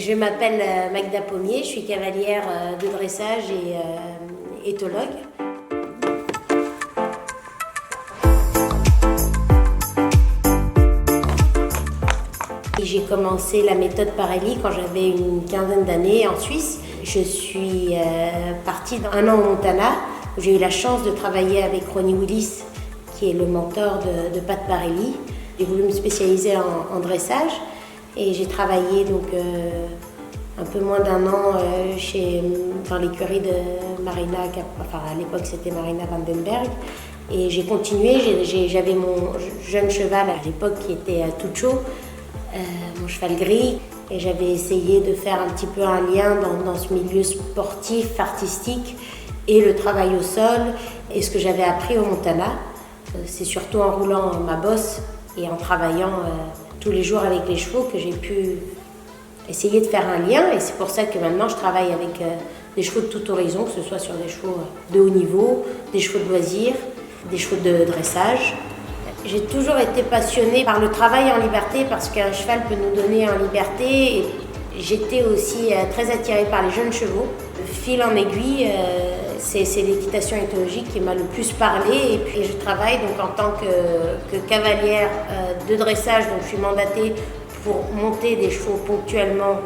Je m'appelle Magda Pommier, je suis cavalière de dressage et éthologue. J'ai commencé la méthode Parelli quand j'avais une quinzaine d'années en Suisse. Je suis partie un an au Montana où j'ai eu la chance de travailler avec Ronnie Willis, qui est le mentor de Pat Parelli. J'ai voulu me spécialiser en dressage et j'ai travaillé donc un peu moins d'un an dans l'écurie de Marina, enfin à l'époque c'était Marina Vandenberg. Et j'ai continué, j'avais mon jeune cheval à l'époque qui était Tucho, mon cheval gris, et j'avais essayé de faire un petit peu un lien dans ce milieu sportif, artistique, et le travail au sol, et ce que j'avais appris au Montana. C'est surtout en roulant ma bosse et en travaillant tous les jours avec les chevaux que j'ai pu essayer de faire un lien, et c'est pour ça que maintenant je travaille avec des chevaux de tout horizon, que ce soit sur des chevaux de haut niveau, des chevaux de loisirs, des chevaux de dressage. J'ai toujours été passionnée par le travail en liberté parce qu'un cheval peut nous donner en liberté. Et j'étais aussi très attirée par les jeunes chevaux. De fil en aiguille, c'est l'équitation éthologique qui m'a le plus parlé. Et puis je travaille donc en tant que cavalière de dressage, donc je suis mandatée pour monter des chevaux ponctuellement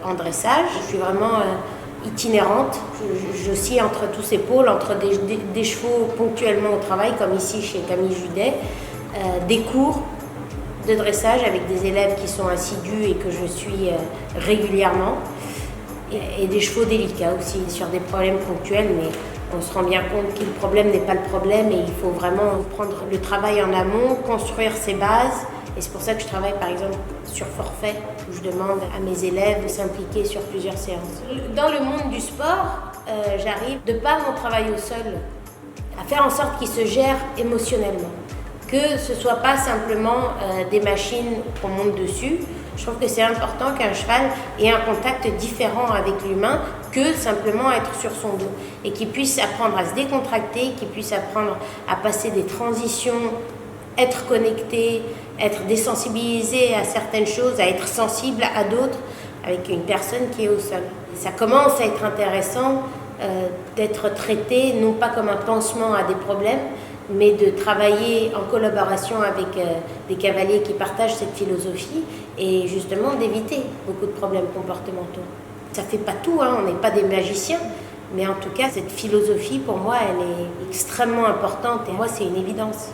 en dressage. Je suis vraiment itinérante. J'oscille entre tous ces pôles, entre des chevaux ponctuellement au travail, comme ici chez Camille Judet, des cours de dressage avec des élèves qui sont assidus et que je suis régulièrement, et des chevaux délicats aussi, sur des problèmes ponctuels, mais on se rend bien compte que le problème n'est pas le problème et il faut vraiment prendre le travail en amont, construire ses bases. Et c'est pour ça que je travaille par exemple sur forfait, où je demande à mes élèves de s'impliquer sur plusieurs séances. Dans le monde du sport, j'arrive, de par mon travail au sol, à faire en sorte qu'il se gère émotionnellement. Que ce ne soit pas simplement des machines qu'on monte dessus. Je trouve que c'est important qu'un cheval ait un contact différent avec l'humain que simplement être sur son dos. Et qu'il puisse apprendre à se décontracter, qu'il puisse apprendre à passer des transitions, être connecté, être désensibilisé à certaines choses, à être sensible à d'autres avec une personne qui est au sol. Ça commence à être intéressant d'être traité non pas comme un pansement à des problèmes, mais de travailler en collaboration avec des cavaliers qui partagent cette philosophie et justement d'éviter beaucoup de problèmes comportementaux. Ça ne fait pas tout, on n'est pas des magiciens, mais en tout cas cette philosophie pour moi elle est extrêmement importante et moi c'est une évidence.